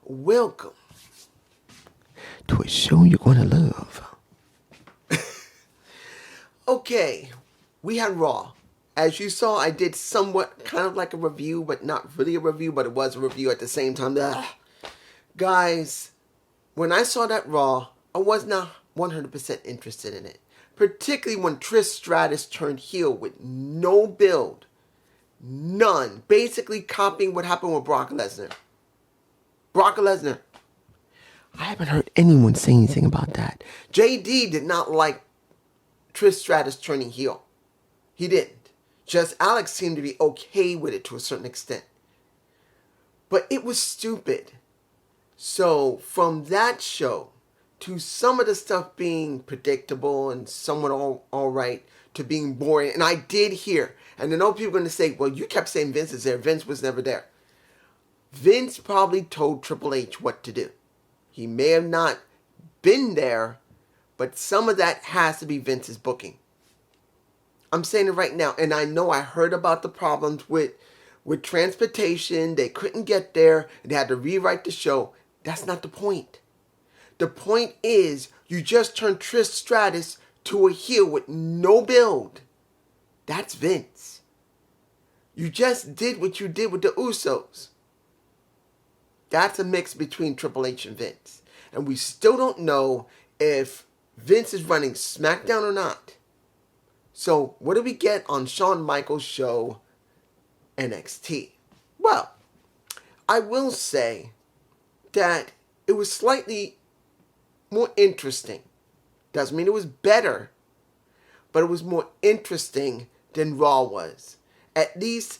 welcome to a show you're going to love. Okay, we had Raw. As you saw, I did somewhat kind of like a review, but not really a review, but it was a review at the same time. Guys, when I saw that Raw, I was not 100% interested in it. Particularly when Trish Stratus turned heel with no build. None. Basically copying what happened with Brock Lesnar. Brock Lesnar. I haven't heard anyone say anything about that. JD did not like Trish Stratus turning heel. He didn't. Just Alex seemed to be okay with it to a certain extent. But it was stupid. So from that show to some of the stuff being predictable and somewhat all right to being boring. And I did hear, and I know people are going to say, well, you kept saying Vince is there. Vince was never there. Vince probably told Triple H what to do. He may have not been there, but some of that has to be Vince's booking. I'm saying it right now, and I know I heard about the problems with transportation. They couldn't get there. They had to rewrite the show. That's not the point. The point is, you just turned Trish Stratus to a heel with no build. That's Vince. You just did what you did with the Usos. That's a mix between Triple H and Vince. And we still don't know if Vince is running SmackDown or not. So, what do we get on Shawn Michaels' show, NXT? Well, I will say that it was slightly more interesting. Doesn't mean it was better, but it was more interesting than Raw was. At least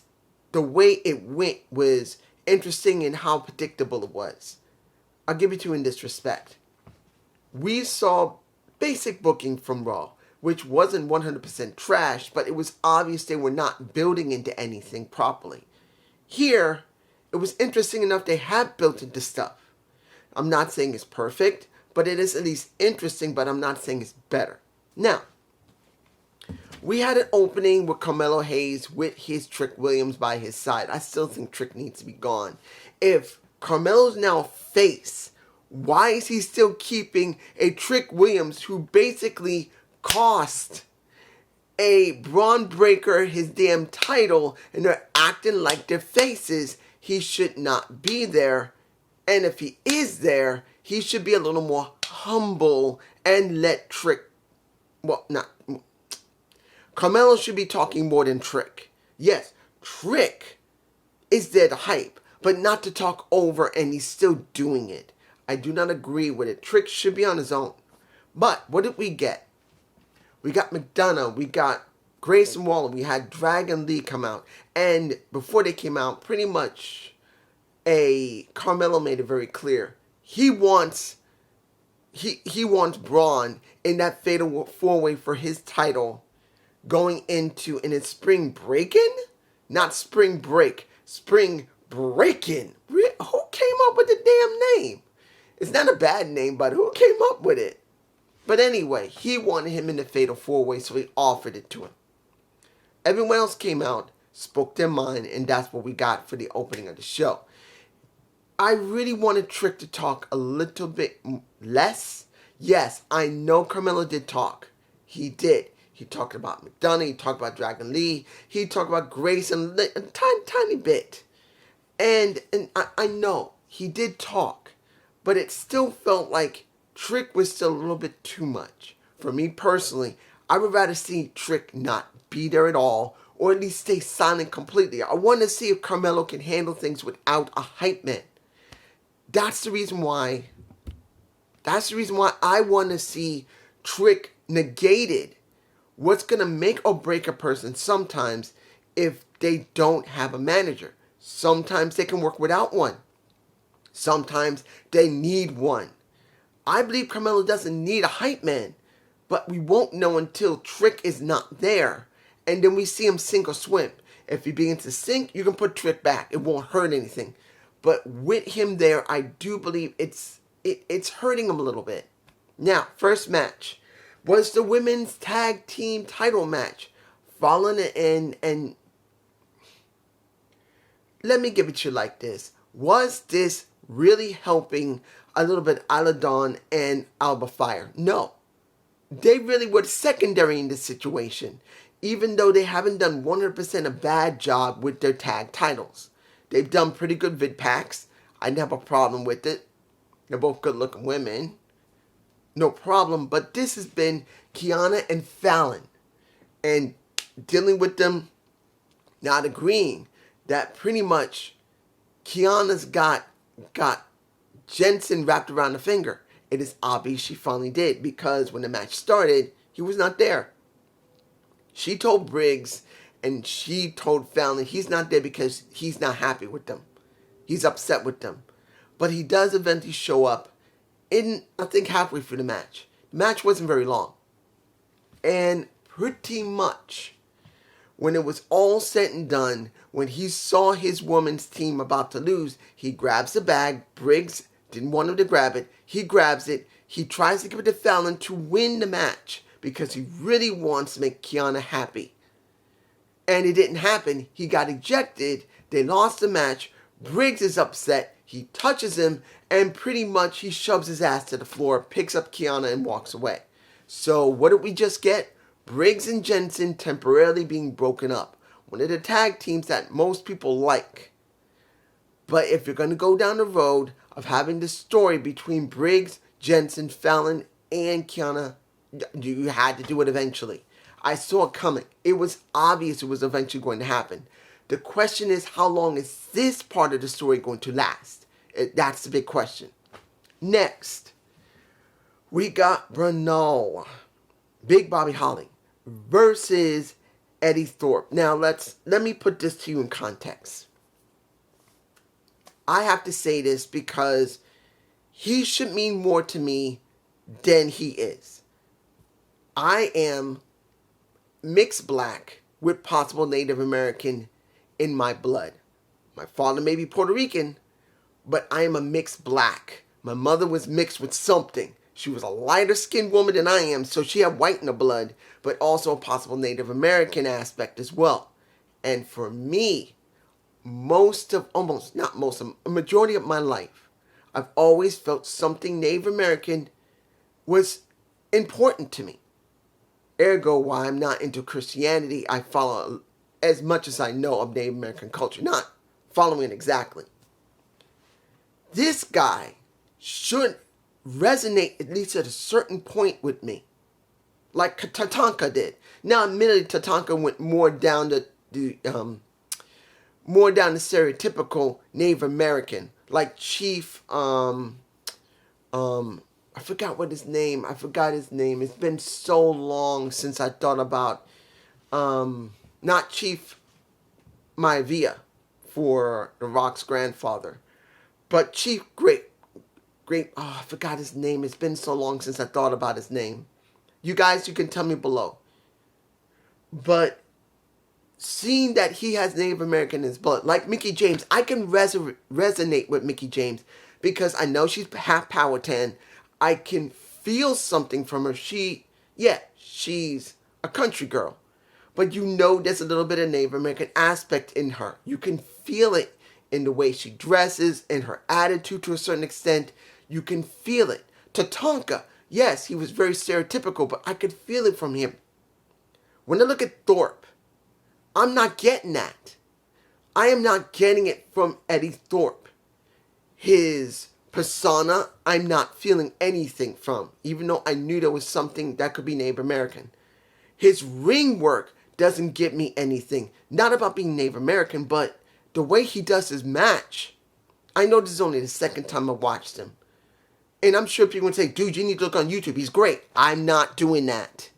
the way it went was interesting in how predictable it was. I'll give it to you in this respect. We saw basic booking from Raw, which wasn't 100% trash, but it was obvious they were not building into anything properly. Here, it was interesting enough they had built into stuff. I'm not saying it's perfect, but it is at least interesting, but I'm not saying it's better. Now, we had an opening with Carmelo Hayes with his Trick Williams by his side. I still think Trick needs to be gone. If Carmelo's now face, why is he still keeping a Trick Williams who basically cost a Braun Breaker his damn title and they're acting like they're faces? He should not be there. And if he is there, he should be a little more humble and let Trick... Well, not... Carmelo should be talking more than Trick. Yes, Trick is there to hype, but not to talk over, and he's still doing it. I do not agree with it. Trick should be on his own. But what did we get? We got McDonough. We got Grayson Waller. We had Dragon Lee come out. And before they came out, pretty much Carmelo made it very clear. He wants Braun in that fatal 4-way for his title going into, and it's spring breaking? Not spring break. Spring breaking. Who came up with the damn name? It's not a bad name, but who came up with it? But anyway, he wanted him in the fatal 4-way, so he offered it to him. Everyone else came out, spoke their mind, and that's what we got for the opening of the show. I really wanted Trick to talk a little bit less. Yes, I know Carmelo did talk. He did. He talked about McDonough. He talked about Dragon Lee. He talked about Grayson a tiny bit. And I know he did talk. But it still felt like Trick was still a little bit too much. For me personally, I would rather see Trick not be there at all, or at least stay silent completely. I want to see if Carmelo can handle things without a hype man. That's the reason why I want to see Trick negated. What's going to make or break a person sometimes if they don't have a manager? Sometimes they can work without one. Sometimes they need one. I believe Carmelo doesn't need a hype man, but we won't know until Trick is not there. And then we see him sink or swim. If he begins to sink, you can put Trick back. It won't hurt anything. But with him there, I do believe it's hurting him a little bit. Now, first match was the women's tag team title match. Fallon and let me give it to you like this. Was this really helping a little bit Isla Dawn and Alba Fire. No, they really were secondary in this situation, even though they haven't done 100% a bad job with their tag titles. They've done pretty good vid packs. I didn't have a problem with it. They're both good looking women. No problem. But this has been Kiana and Fallon. And dealing with them not agreeing that pretty much Kiana's got Jensen wrapped around the finger. It is obvious she finally did, because when the match started, he was not there. She told Briggs and she told Fallon he's not there because he's not happy with them. He's upset with them. But he does eventually show up in, I think, halfway through the match. The match wasn't very long. And pretty much when it was all said and done, when he saw his woman's team about to lose, he grabs the bag. Briggs didn't want him to grab it. He grabs it. He tries to give it to Fallon to win the match because he really wants to make Kiana happy. And it didn't happen. He got ejected. They lost the match. Briggs is upset. He touches him and pretty much he shoves his ass to the floor, picks up Kiana and walks away. So what did we just get? Briggs and Jensen temporarily being broken up. One of the tag teams that most people like. But if you're going to go down the road of having the story between Briggs, Jensen, Fallon, and Kiana, you had to do it eventually. I saw it coming. It was obvious it was eventually going to happen. The question is, how long is this part of the story going to last? That's the big question. Next, we got Bernal, Big Bobby Holly, versus Eddie Thorpe. Now, let me put this to you in context. I have to say this because he should mean more to me than he is. I am mixed black with possible Native American in my blood. My father may be Puerto Rican, but I am a mixed black. My mother was mixed with something. She was a lighter skinned woman than I am, so she had white in the blood, but also a possible Native American aspect as well. And for me, a majority of my life, I've always felt something Native American was important to me. Ergo, why I'm not into Christianity, I follow as much as I know of Native American culture, not following it exactly. This guy should resonate at least at a certain point with me, like Tatanka did. Now, admittedly, Tatanka went more down the stereotypical Native American, like Chief. I forgot his name. It's been so long since I thought about not Chief Maivia for The Rock's grandfather, but Chief I forgot his name. It's been so long since I thought about his name. You guys, you can tell me below. But seeing that he has Native American in his blood, like Mickie James, I can resonate with Mickie James because I know she's half Powhatan. I can feel something from her. She's a country girl. But you know there's a little bit of Native American aspect in her. You can feel it in the way she dresses, in her attitude to a certain extent. You can feel it. Tatanka, yes, he was very stereotypical, but I could feel it from him. When I look at Thorpe, I'm not getting that. I am not getting it from Eddie Thorpe. His persona, I'm not feeling anything from, even though I knew there was something that could be Native American. His ring work doesn't give me anything. Not about being Native American, but the way he does his match. I know this is only the second time I watched him. And I'm sure people would say, dude, you need to look on YouTube. He's great. I'm not doing that.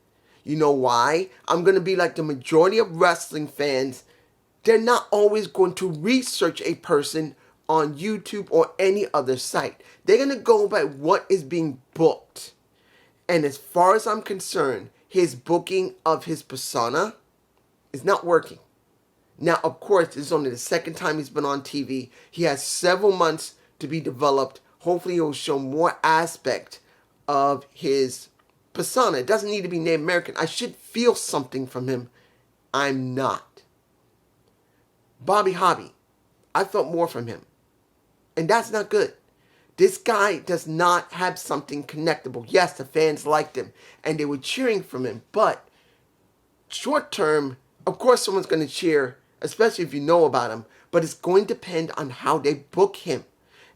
You know why? I'm going to be like the majority of wrestling fans. They're not always going to research a person on YouTube or any other site. They're going to go by what is being booked. And as far as I'm concerned, his booking of his persona is not working. Now, of course, this is only the second time he's been on TV. He has several months to be developed. Hopefully, he'll show more aspect of his persona. It doesn't need to be Native American. I should feel something from him. I'm not. Bobby Hobby, I felt more from him. And that's not good. This guy does not have something connectable. Yes, the fans liked him and they were cheering for him, but short term, of course someone's going to cheer, especially if you know about him, but it's going to depend on how they book him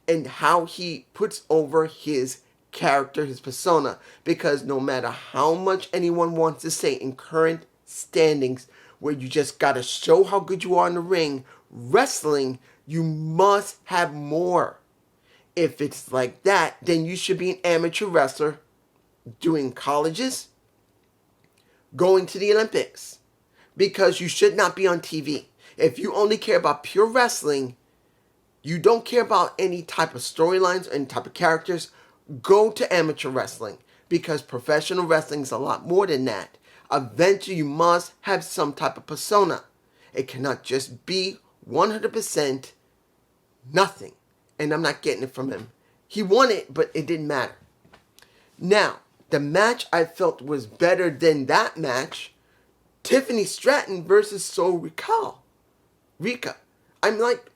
and how he puts over his character, his persona, because no matter how much anyone wants to say in current standings where you just got to show how good you are in the ring, wrestling, you must have more. If it's like that, then you should be an amateur wrestler doing colleges, going to the Olympics, because you should not be on TV. If you only care about pure wrestling, you don't care about any type of storylines or any type of characters, go to amateur wrestling, because professional wrestling is a lot more than that. Eventually, you must have some type of persona. It cannot just be 100% nothing. And I'm not getting it from him. He won it, but it didn't matter. Now, the match I felt was better than that match, Tiffany Stratton versus Sol Rika. I'm like,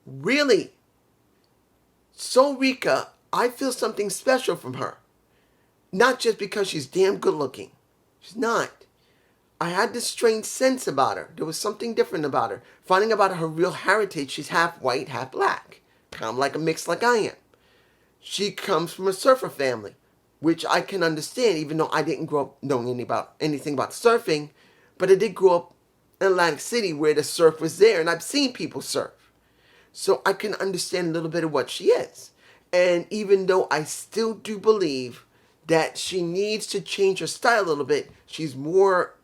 really? Sol Rika, I feel something special from her. Not just because she's damn good looking. She's not. I had this strange sense about her. There was something different about her. Finding about her real heritage, she's half white, half black. Kind of like a mix like I am. She comes from a surfer family, which I can understand, even though I didn't grow up knowing anything about surfing, but I did grow up in Atlantic City where the surf was there, and I've seen people surf. So I can understand a little bit of what she is. And even though I still do believe that she needs to change her style a little bit, she's more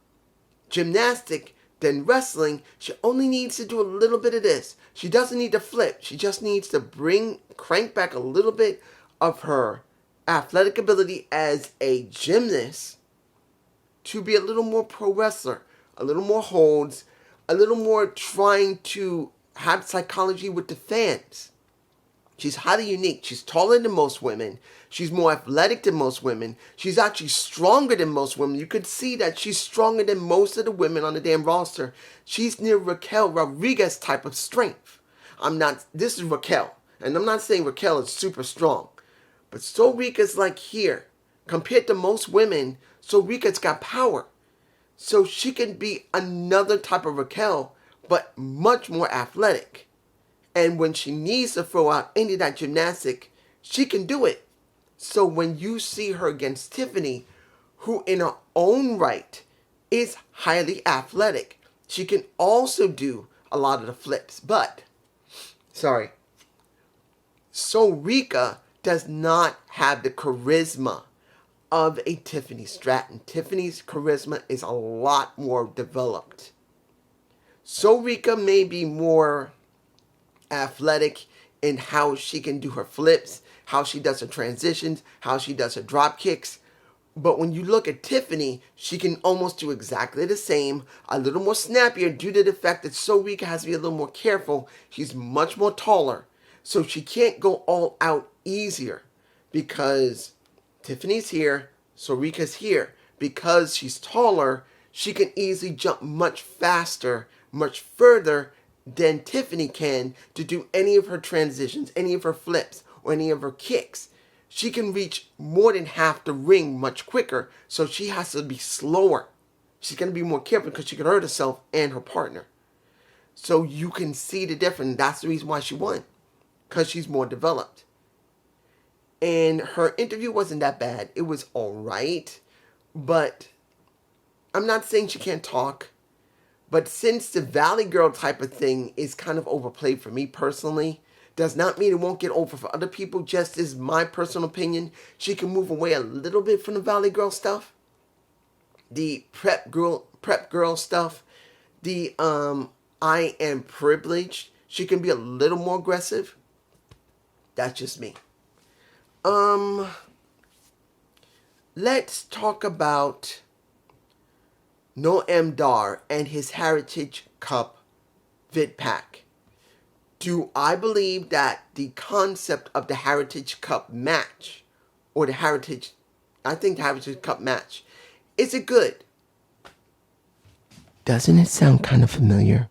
gymnastic than wrestling, she only needs to do a little bit of this. She doesn't need to flip. She just needs to crank back a little bit of her athletic ability as a gymnast to be a little more pro wrestler, a little more holds, a little more trying to have psychology with the fans. She's highly unique. She's taller than most women. She's more athletic than most women. She's actually stronger than most women. You could see that she's stronger than most of the women on the damn roster. She's near Raquel Rodriguez type of strength. This is Raquel. And I'm not saying Raquel is super strong. But Sol Rika's like here. Compared to most women, Sol Rika's got power. So she can be another type of Raquel, but much more athletic. And when she needs to throw out any of that gymnastic, she can do it. So when you see her against Tiffany, who in her own right is highly athletic, she can also do a lot of the flips. But, Sol Rika does not have the charisma of a Tiffany Stratton. Tiffany's charisma is a lot more developed. Sol Rika may be more athletic in how she can do her flips, how she does her transitions, how she does her drop kicks. But when you look at Tiffany, she can almost do exactly the same, a little more snappier due to the fact that Sol Rika has to be a little more careful. She's much more taller, so she can't go all out easier because Tiffany's here, Sol Rika's here. Because she's taller, she can easily jump much faster, much further than Tiffany can to do any of her transitions, any of her flips, or any of her kicks. She can reach more than half the ring much quicker, so she has to be slower. She's going to be more careful because she can hurt herself and her partner. So you can see the difference. That's the reason why she won, because she's more developed. And her interview wasn't that bad. It was alright, but I'm not saying she can't talk. But since the Valley Girl type of thing is kind of overplayed for me personally, does not mean it won't get over for other people. Just as my personal opinion, she can move away a little bit from the Valley Girl stuff, the prep girl stuff, the I am privileged. She can be a little more aggressive. That's just me. Let's talk about Noam Dar and his Heritage Cup vid pack. Do I believe that the concept of the Heritage Cup match, or the Heritage Cup match, is it good? Doesn't it sound kind of familiar?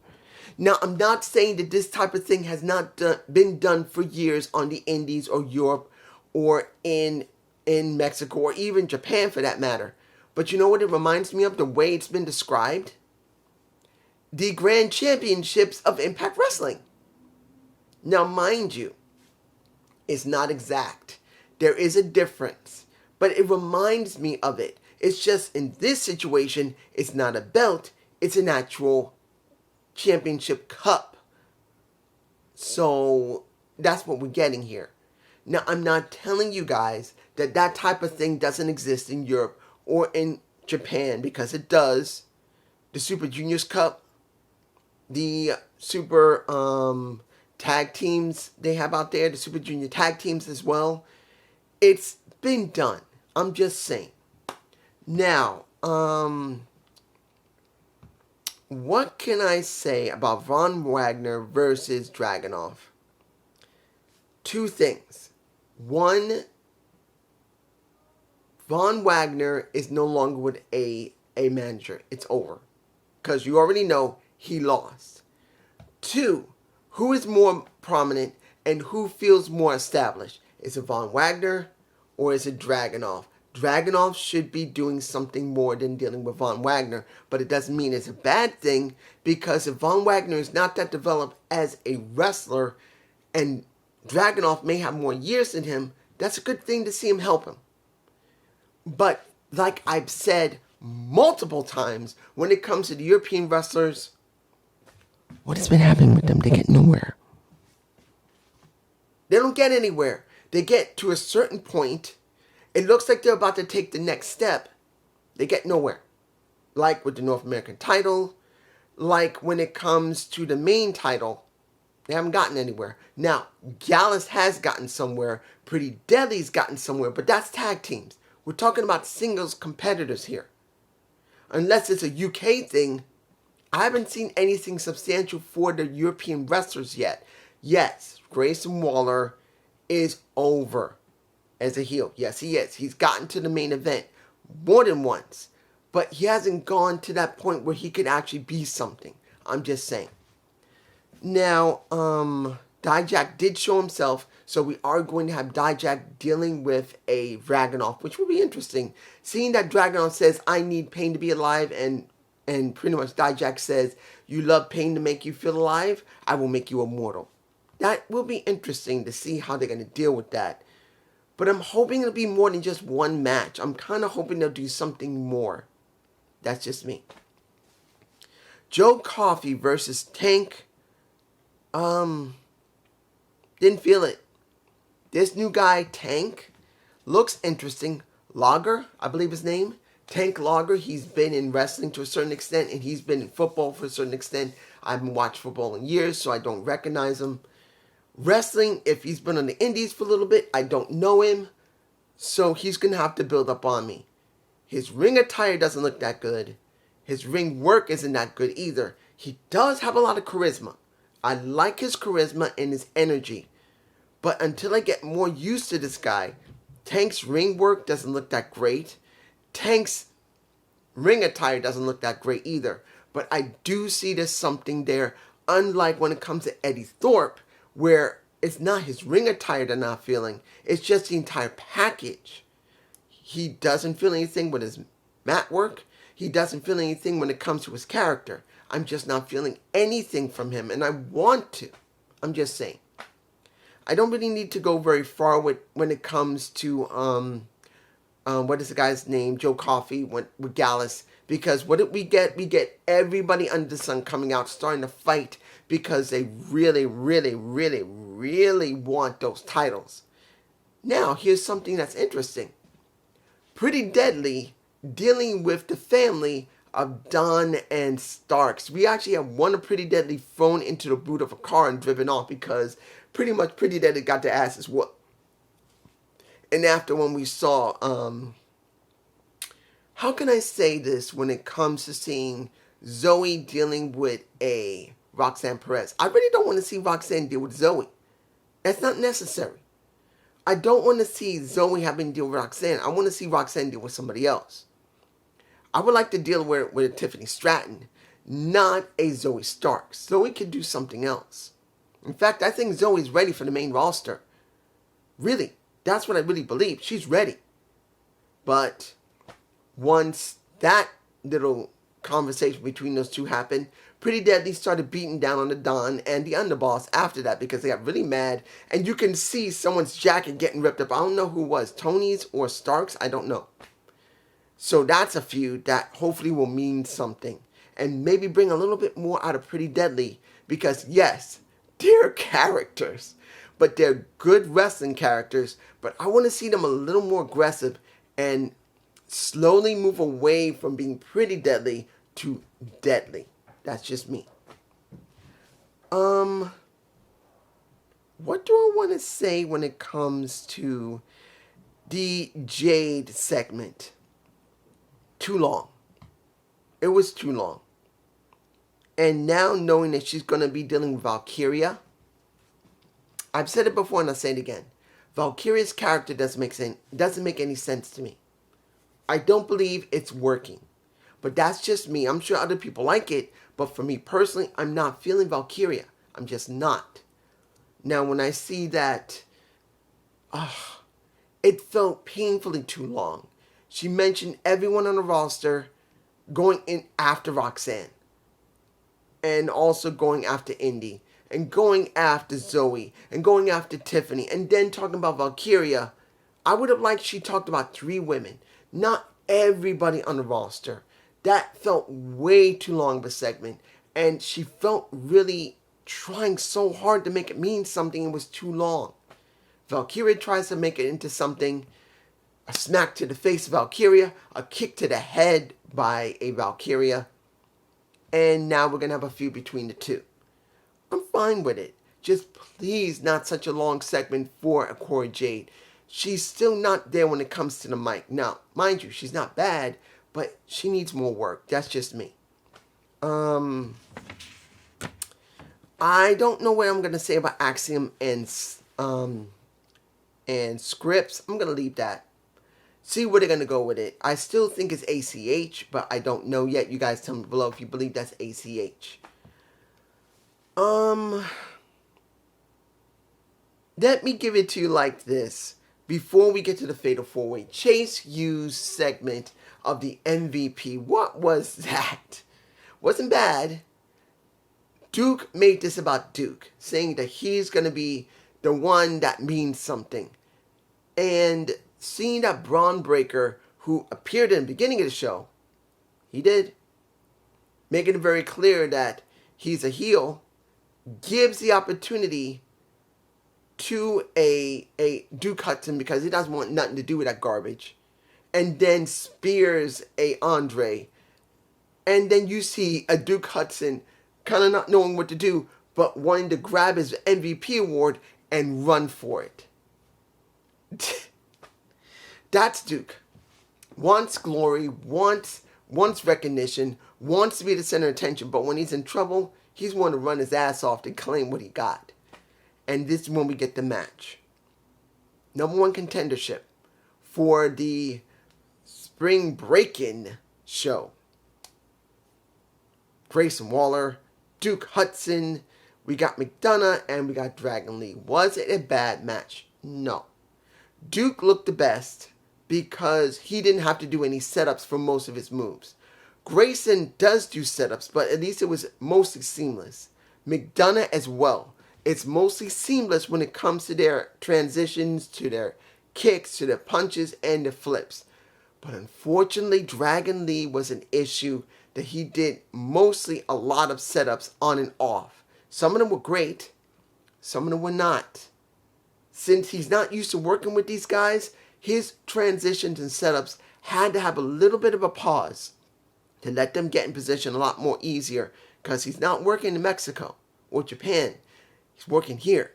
Now, I'm not saying that this type of thing has not been done for years on the Indies or Europe or in Mexico or even Japan for that matter. But you know what it reminds me of? The way it's been described? The Grand Championships of Impact Wrestling. Now, mind you, it's not exact. There is a difference. But it reminds me of it. It's just in this situation, it's not a belt. It's an actual championship cup. So that's what we're getting here. Now, I'm not telling you guys that that type of thing doesn't exist in Europe or in Japan, because it does. The Super Juniors Cup, the Super tag teams they have out there, the Super Junior tag teams as well. It's been done. I'm just saying. Now, what can I say about Von Wagner versus Dragunov? Two things. One, Von Wagner is no longer with a manager. It's over. Because you already know he lost. Two, who is more prominent and who feels more established? Is it Von Wagner or is it Dragunov? Dragunov should be doing something more than dealing with Von Wagner, but it doesn't mean it's a bad thing, because if Von Wagner is not that developed as a wrestler and Dragunov may have more years than him, that's a good thing to see him help him. But like I've said multiple times, when it comes to the European wrestlers, what has been happening with them? They get nowhere. They don't get anywhere. They get to a certain point. It looks like they're about to take the next step. They get nowhere. Like with the North American title. Like when it comes to the main title. They haven't gotten anywhere. Now, Gallus has gotten somewhere. Pretty Deadly's gotten somewhere. But that's tag teams. We're talking about singles competitors here. Unless it's a UK thing, I haven't seen anything substantial for the European wrestlers yet. Yes, Grayson Waller is over as a heel. Yes, he is. He's gotten to the main event more than once. But he hasn't gone to that point where he could actually be something. I'm just saying. Now, Dijak did show himself, so we are going to have Dijak dealing with a Dragunov, which will be interesting. Seeing that Dragunov says, I need pain to be alive, and pretty much Dijak says, you love pain to make you feel alive, I will make you immortal. That will be interesting to see how they're going to deal with that. But I'm hoping it'll be more than just one match. I'm kind of hoping they'll do something more. That's just me. Joe Coffey versus Tank. Didn't feel it. This new guy, Tank, looks interesting. Lager, I believe his name. Tank Lager, he's been in wrestling to a certain extent, and he's been in football for a certain extent. I haven't watched football in years, so I don't recognize him. Wrestling, if he's been on the Indies for a little bit, I don't know him, so he's going to have to build up on me. His ring attire doesn't look that good. His ring work isn't that good either. He does have a lot of charisma. I like his charisma and his energy. But until I get more used to this guy, Tank's ring work doesn't look that great. Tank's ring attire doesn't look that great either. But I do see there's something there, unlike when it comes to Eddie Thorpe, where it's not his ring attire they're not feeling. It's just the entire package. He doesn't feel anything with his mat work. He doesn't feel anything when it comes to his character. I'm just not feeling anything from him, and I want to. I'm just saying. I don't really need to go very far when it comes to, what is the guy's name? Joe Coffey with Gallus. Because what did we get? We get everybody under the sun coming out, starting to fight because they really, really, really, really want those titles. Now, here's something that's interesting. Pretty Deadly dealing with the family of Don and Starks. We actually have one of Pretty Deadly thrown into the boot of a car and driven off because pretty much Pretty Deadly got their asses whooped. And after when we saw, how can I say this when it comes to seeing Zoe dealing with a Roxanne Perez? I really don't want to see Roxanne deal with Zoe. That's not necessary. I don't want to see Zoe having to deal with Roxanne. I want to see Roxanne deal with somebody else. I would like to deal with Tiffany Stratton. not a Zoe Stark. Zoe can do something else. In fact, I think Zoe's ready for the main roster. Really, that's what I really believe. She's ready. But once that little conversation between those two happened, Pretty Deadly started beating down on the Don and the Underboss after that because they got really mad. And you can see someone's jacket getting ripped up. I don't know who it was, Tony's or Stark's, I don't know. So that's a feud that hopefully will mean something. And maybe bring a little bit more out of Pretty Deadly. Because yes, they're characters. But they're good wrestling characters. But I want to see them a little more aggressive and slowly move away from being Pretty Deadly to Deadly. That's just me. What do I want to say when it comes to the Jade segment? Too long. It was too long. And now knowing that she's going to be dealing with Valkyria, I've said it before and I'll say it again. Valkyria's character doesn't make any sense to me. I don't believe it's working. But that's just me. I'm sure other people like it. But for me personally, I'm not feeling Valkyria. I'm just not. Now, when I see that, it felt painfully too long. She mentioned everyone on the roster going in after Roxanne. And also going after Indy. And going after Zoe. And going after Tiffany. And then talking about Valkyria. I would have liked she talked about 3 women. Not everybody on the roster. That felt way too long of a segment. And she felt really trying so hard to make it mean something. It was too long. Valkyria tries to make it into something. A smack to the face of Valkyria. A kick to the head by a Valkyria. And now we're going to have a feud between the two. I'm fine with it. Just please not such a long segment for a Cora Jade. She's still not there when it comes to the mic. Now, mind you, she's not bad. But she needs more work. That's just me. I don't know what I'm going to say about Axiom and Scripps. I'm going to leave that. See where they're going to go with it. I still think it's ACH, but I don't know yet. You guys tell me below if you believe that's ACH. Let me give it to you like this. Before we get to the Fatal 4-Way, Chase U's segment of the MVP. What was that? Wasn't bad. Duke made this about Duke, saying that he's going to be the one that means something. And seeing that Braun Breaker, who appeared in the beginning of the show, he did, making it very clear that he's a heel, gives the opportunity to a Duke Hudson because he doesn't want nothing to do with that garbage. And then spears a Andre. And then you see a Duke Hudson kind of not knowing what to do, but wanting to grab his MVP award and run for it. That's Duke. Wants glory, wants recognition, wants to be the center of attention, but when he's in trouble, he's willing to run his ass off to claim what he got. And this is when we get the match. Number 1 contendership for the Spring Break-In show. Grayson Waller, Duke Hudson, we got McDonough, and we got Dragon Lee. Was it a bad match? No. Duke looked the best because he didn't have to do any setups for most of his moves. Grayson does do setups, but at least it was mostly seamless. McDonough as well. It's mostly seamless when it comes to their transitions, to their kicks, to their punches, and the flips. But unfortunately, Dragon Lee was an issue that he did mostly a lot of setups on and off. Some of them were great. Some of them were not. Since he's not used to working with these guys, his transitions and setups had to have a little bit of a pause to let them get in position a lot more easier because he's not working in Mexico or Japan. He's working here.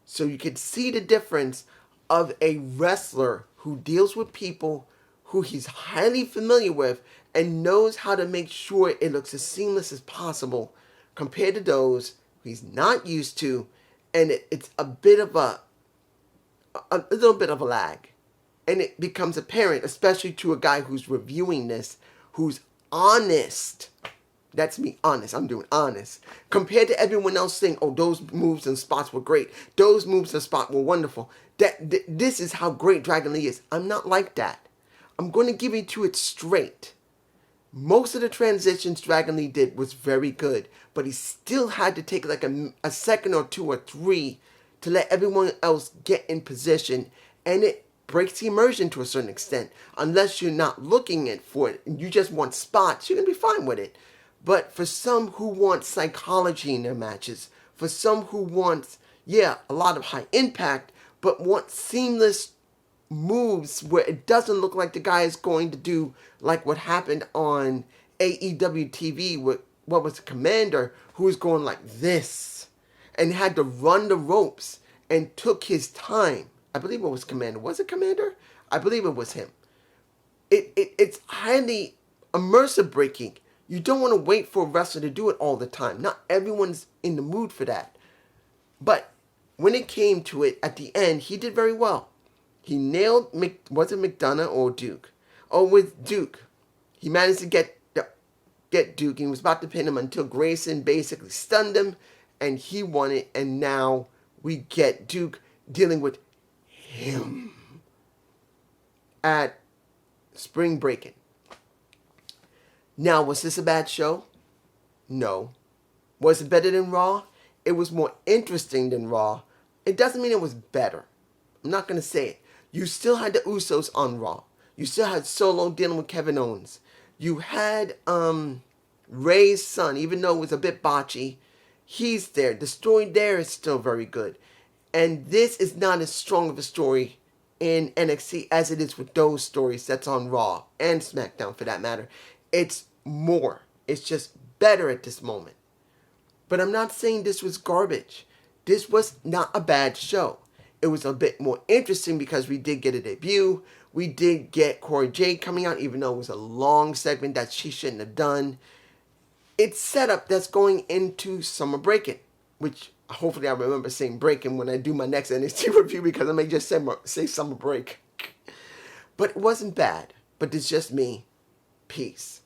So you can see the difference of a wrestler who deals with people who he's highly familiar with and knows how to make sure it looks as seamless as possible compared to those he's not used to, and it's a bit of a little bit of a lag. And it becomes apparent, especially to a guy who's reviewing this, who's honest. That's me, honest. I'm doing honest. Compared to everyone else saying, oh, those moves and spots were great. Those moves and spots were wonderful. This is how great Dragon Lee is. I'm not like that. I'm going to give it to it straight. Most of the transitions Dragon Lee did was very good, but he still had to take like a second or two or three to let everyone else get in position, and it breaks the immersion to a certain extent. Unless you're not looking at for it and you just want spots, you're going to be fine with it. But for some who want psychology in their matches, for some who want, a lot of high impact, but want seamless moves where it doesn't look like the guy is going to do like what happened on AEW TV with, what was the Commander, who was going like this and had to run the ropes and took his time. I believe it was Commander. Was it Commander? I believe it was him. It's highly immersive breaking. You don't want to wait for a wrestler to do it all the time. Not everyone's in the mood for that. But when it came to it, at the end, he did very well. He nailed, was it McDonough or Duke? Oh, with Duke. He managed to get Duke. He was about to pin him until Grayson basically stunned him, and he won it. And now we get Duke dealing with him at Spring Breakin'. Now, was this a bad show? No. Was it better than Raw? It was more interesting than Raw. It doesn't mean it was better. I'm not going to say it. You still had the Usos on Raw. You still had Solo dealing with Kevin Owens. You had Ray's son, even though it was a bit botchy, he's there. The story there is still very good. And this is not as strong of a story in NXT as it is with those stories that's on Raw and SmackDown for that matter. It's more. It's just better at this moment. But I'm not saying this was garbage. This was not a bad show. It was a bit more interesting because we did get a debut. We did get Corey Jade coming out, even though it was a long segment that she shouldn't have done. It's set up that's going into Summer Breakin', which hopefully I remember saying Breakin' when I do my next NXT review because I may just say Summer Break. But it wasn't bad. But it's just me. Peace.